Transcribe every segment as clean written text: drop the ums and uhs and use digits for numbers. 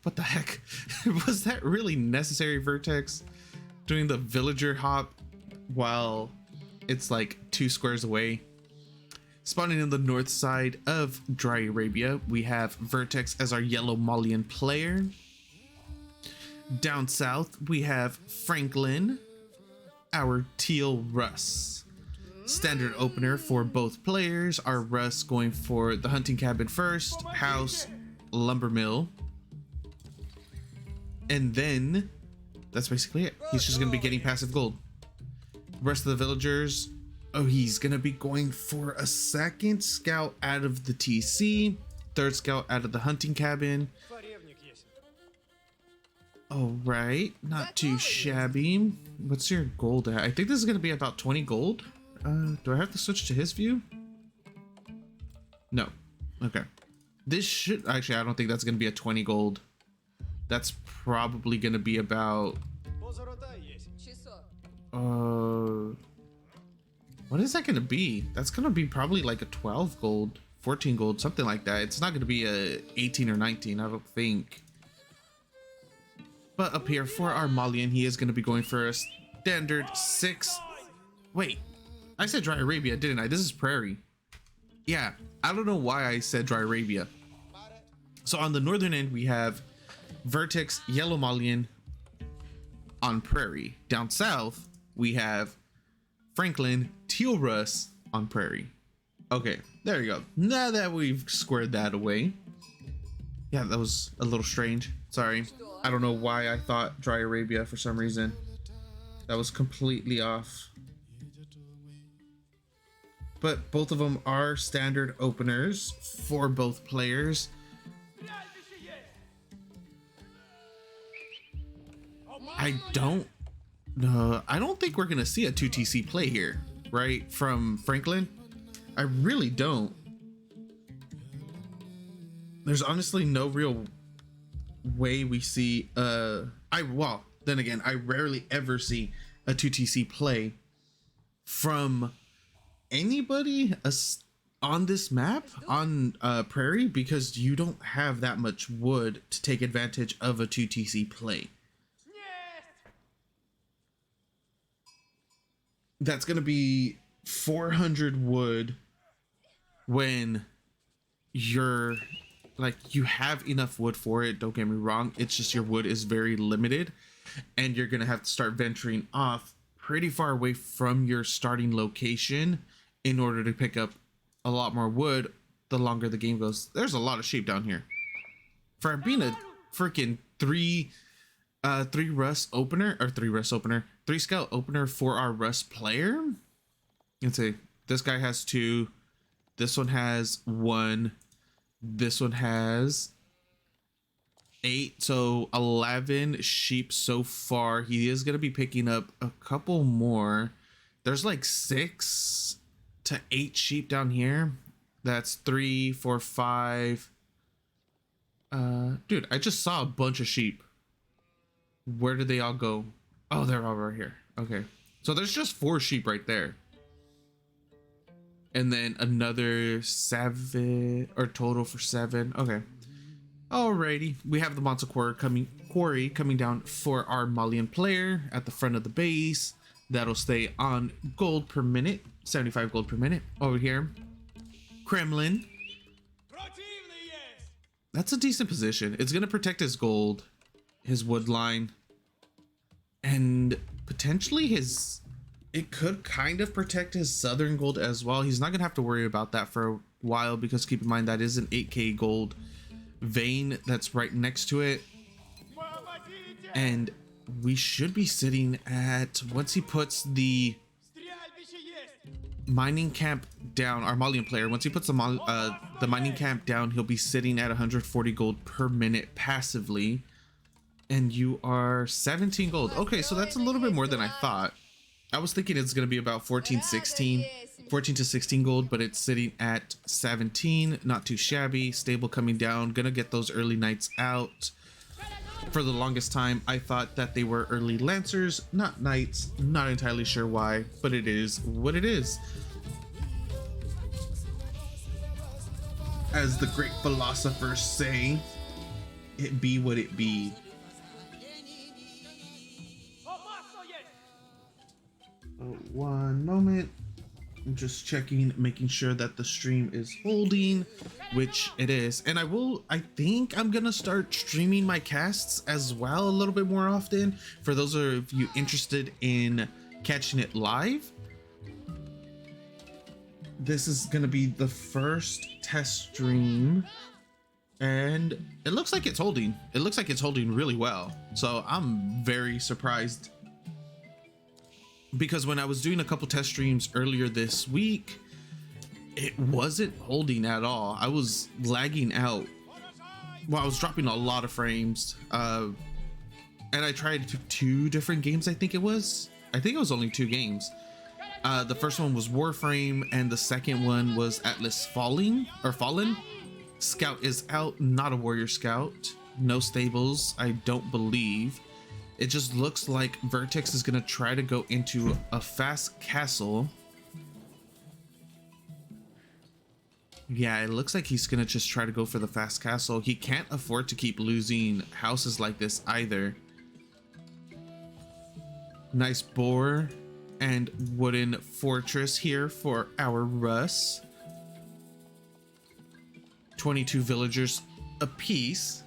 What the heck? Was that really necessary, VerteX? Doing the villager hop while it's like 2 squares away. Spawning in the north side of Dry Arabia, we have VerteX as our yellow Malian player. Down south, we have Franklin, our teal Russ. Standard opener for both players. Our Russ going for the hunting cabin first, house, lumber mill. And then that's basically it. He's just going to be getting passive gold. Rest of the villagers, oh, he's going to be going for a second scout out of the TC, third scout out of the hunting cabin. All right, not too shabby. What's your gold at? I think this is going to be about 20 gold. Do I have to switch to his view? No. Okay. This should actually, I don't think that's going to be a 20 gold. That's probably going to be about what is that going to be? That's going to be probably like a 12 gold, 14 gold, something like that. It's not going to be a 18 or 19, I don't think. But up here for our Malian, he is going to be going for a standard 6. Wait, I said Dry Arabia, didn't I? This is Prairie. Yeah, I don't know why I said Dry Arabia. So on the northern end, we have VerteX Yellow Malian on Prairie. Down south, we have Franklin Teal Russ on Prairie. Okay, there you go. Now that we've squared that away. Yeah, that was a little strange. Sorry. I don't know why I thought Dry Arabia for some reason. That was completely off. But both of them are standard openers for both players. I don't think we're gonna see a 2TC play here, right? From Franklin. I really don't. There's honestly no real way we see well, then again, I rarely ever see a 2TC play from anybody on this map on Prairie, because you don't have that much wood to take advantage of a 2TC play. That's gonna be 400 wood when you're like, you have enough wood for it, don't get me wrong, it's just your wood is very limited and you're gonna have to start venturing off pretty far away from your starting location in order to pick up a lot more wood the longer the game goes. There's a lot of sheep down here for being a freaking 3 scout opener for our Rust player. You can say this guy has 2, this one has 1, this one has 8, so 11 sheep so far. He is going to be picking up a couple more. There's like 6 to 8 sheep down here. That's 3, 4, 5. Dude, I just saw a bunch of sheep. Where did they all go? Oh, they're all right here. Okay, so there's just 4 sheep right there, and then another 7, or total for 7. Okay, alrighty. We have the monster quarry coming down for our Malian player at the front of the base. That'll stay on gold per minute, 75 gold per minute. Over here, Kremlin. That's a decent position. It's gonna protect his gold, his wood line, and potentially it could kind of protect his southern gold as well. He's not gonna have to worry about that for a while, because keep in mind that is an 8k gold vein that's right next to it, and we should be sitting at, once he puts the mining camp down, our Malian player, once he puts the mining camp down, he'll be sitting at 140 gold per minute passively. And you are 17 gold. Okay, so that's a little bit more than I thought. I was thinking it's going to be about 14 to 16 gold, but it's sitting at 17. Not too shabby. Stable coming down. Gonna get those early knights out. For the longest time, I thought that they were early lancers, not knights. Not entirely sure why, but it is what it is. As the great philosophers say, it be what it be. One moment. I'm just checking, making sure that the stream is holding, which it is. And I think I'm gonna start streaming my casts as well a little bit more often for those of you interested in catching it live. This is gonna be the first test stream, and it looks like it's holding. It looks like it's holding really well. So I'm very surprised, because when I was doing a couple test streams earlier this week, it wasn't holding at all. I was lagging out. Well, I was dropping a lot of frames. And I tried two different games, I think it was. I think it was only 2 games. The first one was Warframe, and the second one was Atlas Fallen. Scout is out, not a warrior scout. No stables, I don't believe. It just looks like VerteX is gonna try to go into a fast castle. Yeah, it looks like he's gonna just try to go for the fast castle. He can't afford to keep losing houses like this either. Nice boar and wooden fortress here for our Russ. 22 villagers apiece.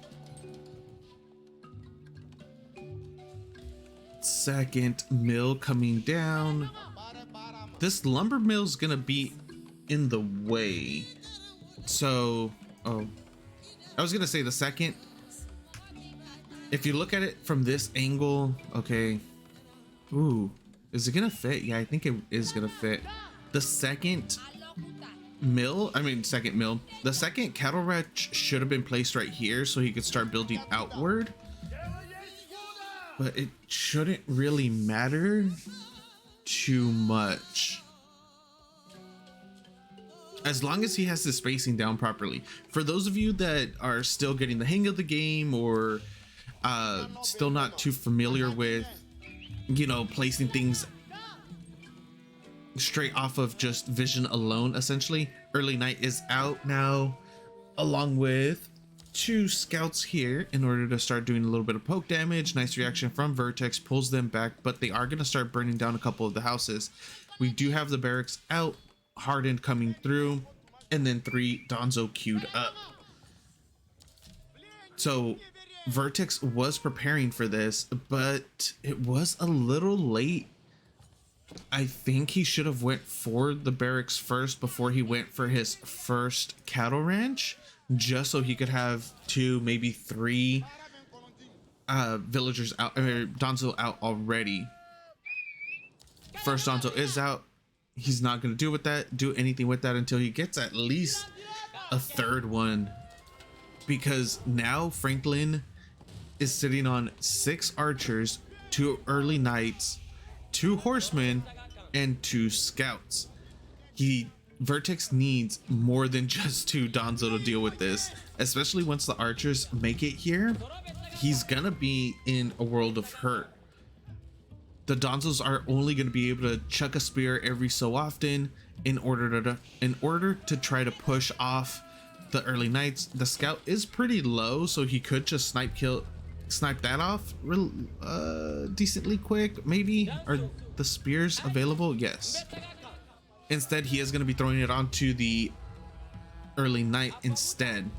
Second mill coming down. This lumber mill is gonna be in the way. So, oh, I was gonna say the second. If you look at it from this angle, okay. Ooh, is it gonna fit? Yeah, I think it is gonna fit. The second mill, the second cattle ranch should have been placed right here so he could start building outward. But it shouldn't really matter too much, as long as he has the spacing down properly. For those of you that are still getting the hang of the game, or still not too familiar with, you know, placing things straight off of just vision alone, essentially, early night is out now, along with 2 scouts here in order to start doing a little bit of poke damage. Nice reaction from VerteX, pulls them back, but they are going to start burning down a couple of the houses. We do have the barracks out, hardened coming through, and then 3 Donzo queued up. So VerteX was preparing for this, but it was a little late. I think he should have went for the barracks first before he went for his first cattle ranch, just so he could have 2, maybe 3 villagers out, or Donzo out already. First Donzo is out. He's not going to do anything with that until he gets at least a 3rd one, because now Franklin is sitting on 6 archers, 2 early knights, 2 horsemen, and 2 scouts. VerteX needs more than just 2 Donzo to deal with this, especially once the archers make it here. He's gonna be in a world of hurt. The Donzos are only going to be able to chuck a spear every so often in order to try to push off the early knights. The scout is pretty low, so he could just snipe that off real decently quick. Maybe are the spears available? Yes. Instead, he is going to be throwing it onto the early knight instead.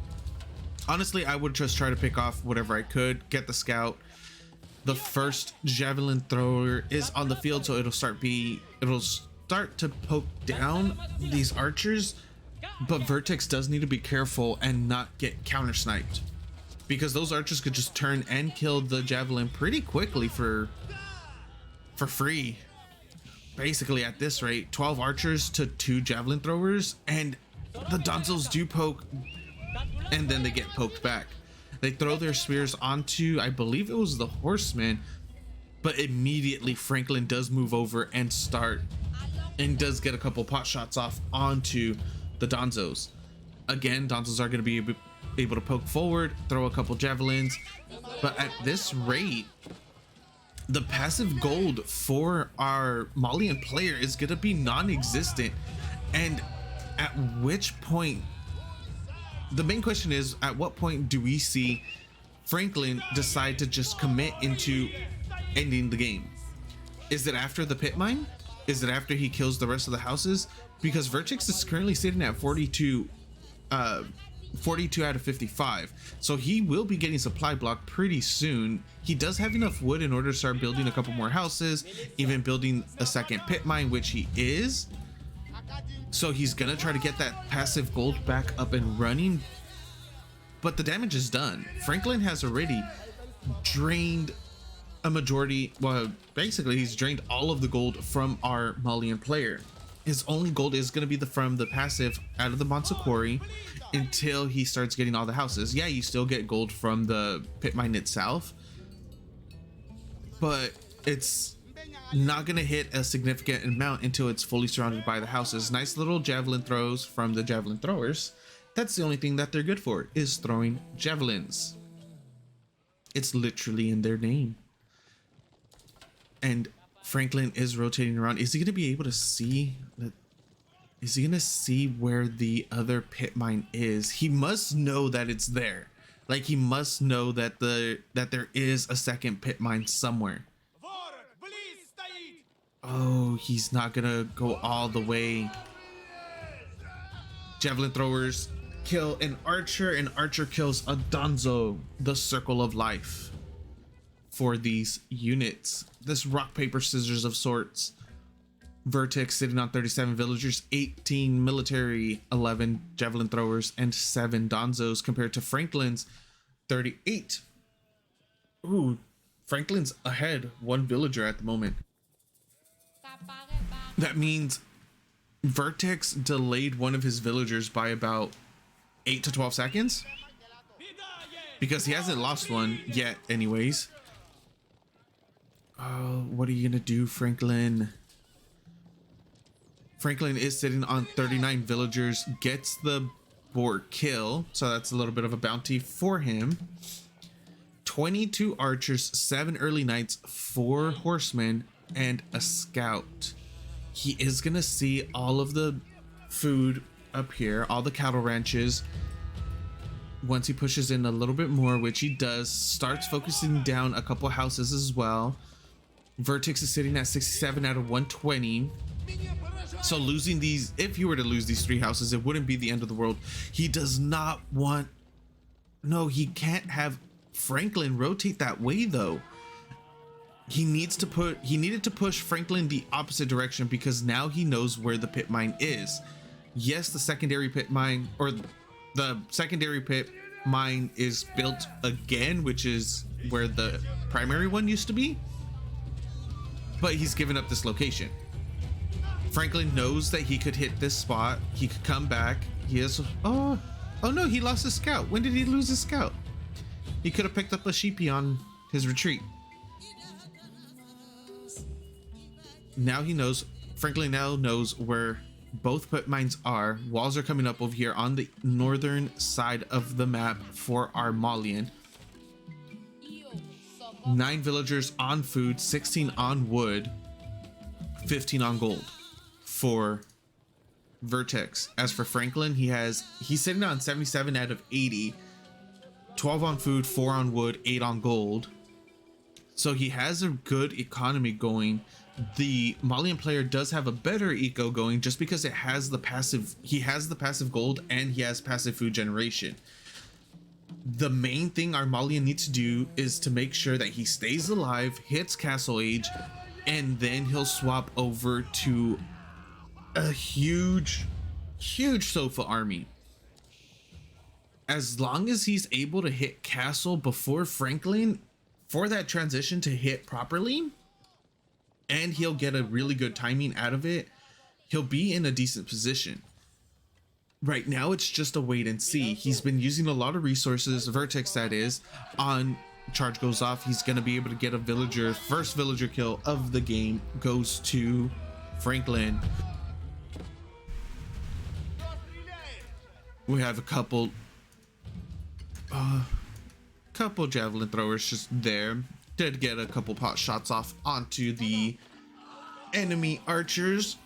Honestly, I would just try to pick off whatever I could, get the scout. The first javelin thrower is on the field, so it'll start to poke down these archers, but VerteX does need to be careful and not get counter sniped, because those archers could just turn and kill the javelin pretty quickly for free. Basically, at this rate, 12 archers to 2 javelin throwers, and the Donzos do poke, and then they get poked back. They throw their spears onto, I believe it was the horseman, but immediately Franklin does move over and does get a couple pot shots off onto the Donzos. Again, Donzos are going to be able to poke forward, throw a couple javelins, but at this rate, the passive gold for our Malian player is going to be non-existent. And at which point, the main question is, at what point do we see Franklin decide to just commit into ending the game? Is it after the pit mine? Is it after he kills the rest of the houses? Because VerteX is currently sitting at 42 out of 55, so he will be getting supply block pretty soon. He does have enough wood in order to start building a couple more houses, even building a second pit mine, which he is. So he's gonna try to get that passive gold back up and running, but the damage is done. Franklin has already drained a majority, well, basically he's drained all of the gold from our Malian player. His only gold is going to be from the passive out of the Monster Quarry until he starts getting all the houses. Yeah, you still get gold from the pit mine itself, but it's not going to hit a significant amount until it's fully surrounded by the houses. Nice little javelin throws from the javelin throwers. That's the only thing that they're good for, is throwing javelins. It's literally in their name. And Franklin is rotating around. Is he going to be able to see that? Is he going to see where the other pit mine is? He must know that it's there. Like, he must know that there is a second pit mine somewhere. Oh, he's not going to go all the way. Javelin throwers kill an archer, and archer kills a Donzo. The circle of life for these units. This rock paper scissors of sorts. VerteX sitting on 37 villagers, 18 military, 11 javelin throwers, and 7 Donzos, compared to Franklin's 38. Ooh, Franklin's ahead 1 villager at the moment. That means VerteX delayed one of his villagers by about 8 to 12 seconds, because he hasn't lost one yet anyways. Oh, what are you gonna do, Franklin? Franklin is sitting on 39 villagers, gets the board kill, so that's a little bit of a bounty for him. 22 archers, 7 early knights, 4 horsemen, and a scout. He is gonna see all of the food up here, all the cattle ranches. Once he pushes in a little bit more, which he does, starts focusing down a couple houses as well. VerteX is sitting at 67 out of 120. So losing these, if you were to lose these 3 houses, it wouldn't be the end of the world. He does not want, no, he can't have Franklin rotate that way though. He needed to push Franklin the opposite direction, because now he knows where the pit mine is. Yes, the secondary pit mine, or the secondary pit mine, is built again, which is where the primary one used to be, but he's given up this location. Franklin knows that he could hit this spot, he could come back. He has, oh no, he lost his scout. When did he lose his scout? He could have picked up a sheepy on his retreat. Now he knows, Franklin now knows where both pit mines are. Walls are coming up over here on the northern side of the map for our Malian. 9 villagers on food, 16 on wood, 15 on gold for VerteX. As for Franklin, he's sitting on 77 out of 80, 12 on food, 4 on wood, 8 on gold. So he has a good economy going. The Malian player does have a better eco going, just because it has the passive, he has the passive gold and he has passive food generation. The main thing our Malian needs to do is to make sure that he stays alive, hits castle age, and then he'll swap over to a huge sofa army. As long as he's able to hit castle before Franklin, for that transition to hit properly, and he'll get a really good timing out of it, he'll be in a decent position. Right now it's just a wait and see. He's been using a lot of resources, VerteX that is, on charge goes off. He's going to be able to get a villager. First villager kill of the game goes to Franklin. We have a couple javelin throwers just there. Did get a couple pot shots off onto the enemy archers.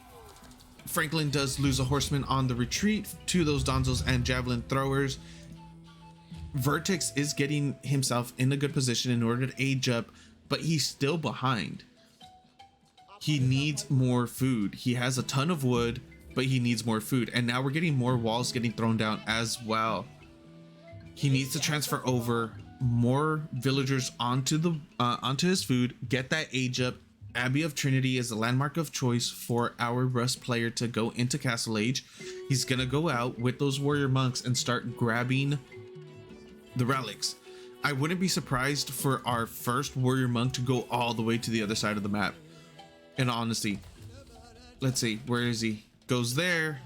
Franklin does lose a horseman on the retreat to those Donzos and javelin throwers. VerteX is getting himself in a good position in order to age up, but he's still behind. He needs more food. He has a ton of wood, but he needs more food. And now we're getting more walls getting thrown down as well. He needs to transfer over more villagers onto his food, get that age up. Abbey of Trinity is the landmark of choice for our Rust player to go into Castle Age. He's gonna go out with those warrior monks and start grabbing the relics. I wouldn't be surprised for our first warrior monk to go all the way to the other side of the map. In honesty, let's see, where is he? Goes there.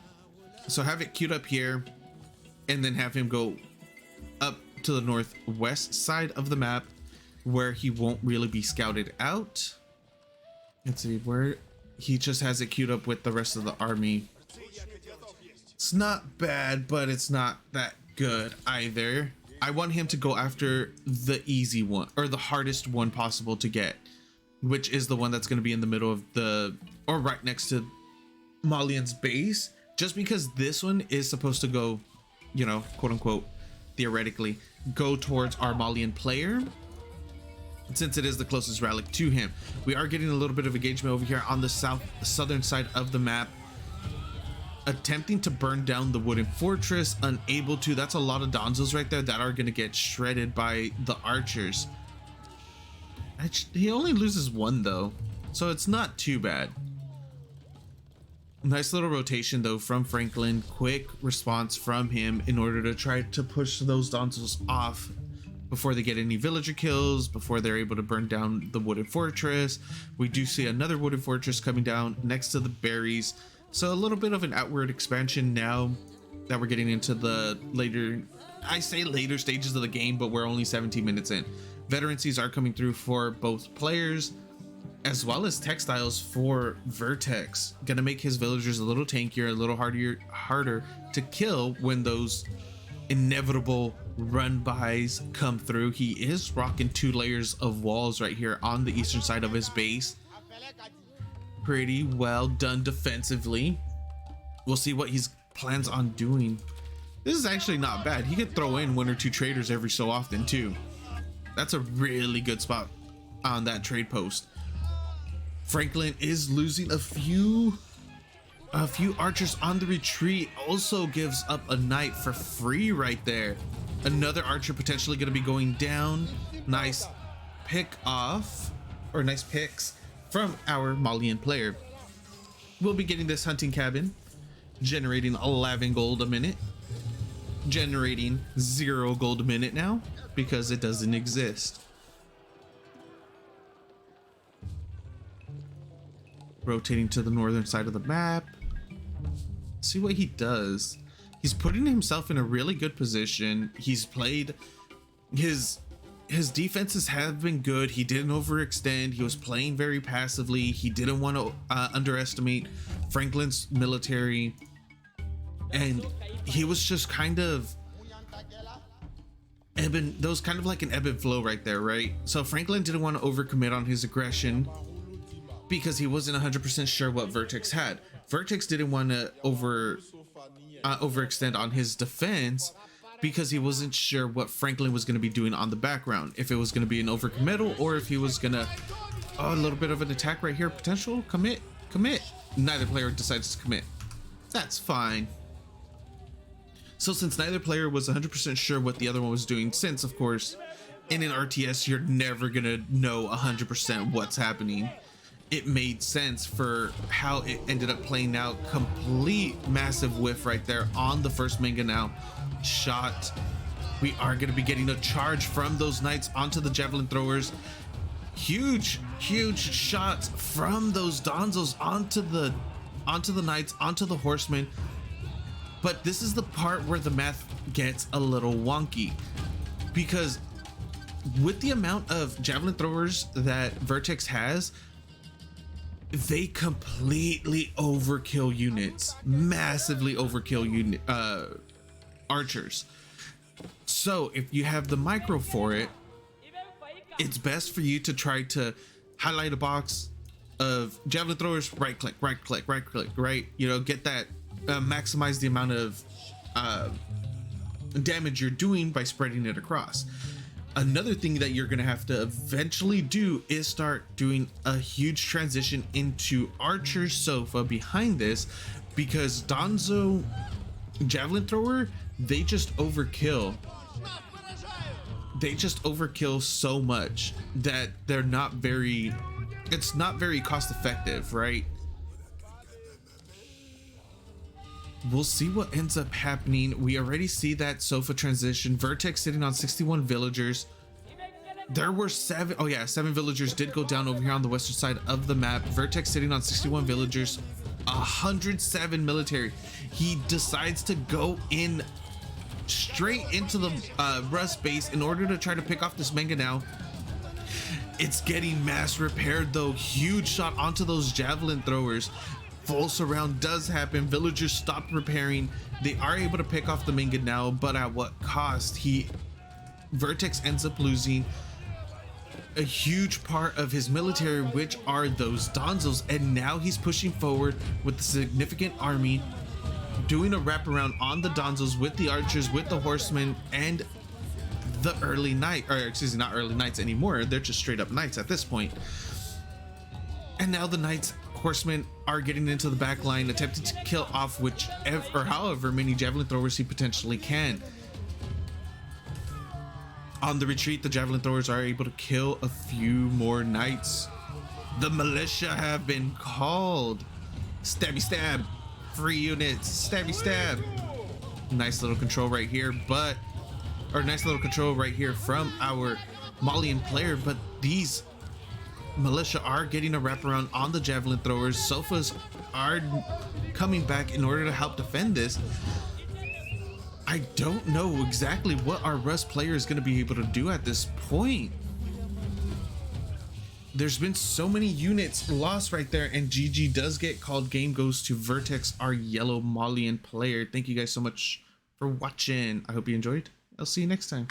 So have it queued up here, and then have him go up to the northwest side of the map where he won't really be scouted out. Let's see, where he just has it queued up with the rest of the army. It's not bad, but it's not that good either. I want him to go after the easy one, or the hardest one possible to get, which is the one that's going to be in the middle of the, or right next to Malians base, just because this one is supposed to go, you know, quote unquote, theoretically, go towards our Malian player, since it is the closest relic to him. We are getting a little bit of engagement over here on the southern side of the map, attempting to burn down the wooden fortress, unable to. That's a lot of donzos right there that are going to get shredded by the archers. He only loses one though, so it's not too bad. Nice little rotation though from Franklin. Quick response from him in order to try to push those donzos off before they get any villager kills, before they're able to burn down the wooden fortress. We do see another wooden fortress coming down next to the berries. So a little bit of an outward expansion now that we're getting into the later, I say later stages of the game, but we're only 17 minutes in. Veterancies are coming through for both players, as well as textiles for VerteX. Gonna make his villagers a little tankier, a little harder to kill when those inevitable run-bys come through. He is rocking 2 layers of walls right here on the eastern side of his base. Pretty well done defensively. We'll see what he plans on doing. This is actually not bad. He could throw in 1 or 2 traders every so often too. That's a really good spot on that trade post. Franklin is losing a few archers on the retreat. Also gives up a knight for free right there. Another archer potentially going to be going down. Nice pick off, or nice picks from our Malian player. We'll be getting this hunting cabin, generating 11 gold a minute, generating 0 gold a minute now because it doesn't exist. Rotating to the northern side of the map. See what he does. He's putting himself in a really good position. He's played his defenses have been good. He didn't overextend. He was playing very passively. He didn't want to underestimate Franklin's military, and he was just kind of there was kind of like an ebb and flow right there, right? So Franklin didn't want to overcommit on his aggression because he wasn't 100% sure what VerteX had. VerteX didn't want to overextend on his defense because he wasn't sure what Franklin was going to be doing on the background. If it was going to be an overcommittal, or if he was going to, a little bit of an attack right here, potential, commit. Neither player decides to commit. That's fine. So since neither player was 100% sure what the other one was doing, since of course in an RTS you're never going to know 100% what's happening, it made sense for how it ended up playing out. Complete massive whiff right there on the first Mangonel shot. We are going to be getting a charge from those knights onto the javelin throwers. Huge shots from those donzos onto the knights, onto the horsemen. But this is the part where the math gets a little wonky, because with the amount of javelin throwers that VerteX has, they completely overkill units, massively overkill archers. So if you have the micro for it, it's best for you to try to highlight a box of javelin throwers, right click, right, you know, get that, maximize the amount of damage you're doing by spreading it across. Another thing that you're gonna have to eventually do is start doing a huge transition into Archer Sofa behind this, because Donzo Javelin Thrower, they just overkill. They just overkill so much that they're not very, it's not very cost effective, right? We'll see what ends up happening. We already see that Sofa transition. VerteX sitting on 61 villagers. There were 7, oh yeah, 7 villagers did go down over here on the western side of the map. VerteX sitting on 61 villagers, 107 military. He decides to go in straight into the Rust base in order to try to pick off this Manga now. It's getting mass repaired though. Huge shot onto those javelin throwers. Full surround does happen. Villagers stopped repairing. They are able to pick off the Manga now, but at what cost? VerteX ends up losing a huge part of his military, which are those Donzos, and now he's pushing forward with a significant army, doing a wraparound on the Donzos with the archers, with the horsemen, and the early knight, or excuse me, not early knights anymore, they're just straight up knights at this point. And now the knights, horsemen are getting into the back line, attempting to kill off whichever or however many javelin throwers he potentially can. On the retreat, the javelin throwers are able to kill a few more knights. The militia have been called. Stabby stab, free units, stabby stab. Nice little control right here, nice little control right here from our Malian player, but these militia are getting a wraparound on the javelin throwers. Sofas are coming back in order to help defend this. I don't know exactly what our Rust player is going to be able to do at this point. There's been so many units lost right there, and GG does get called. Game goes to VerteX, our yellow Malian player. Thank you guys so much for watching. I hope you enjoyed. I'll see you next time.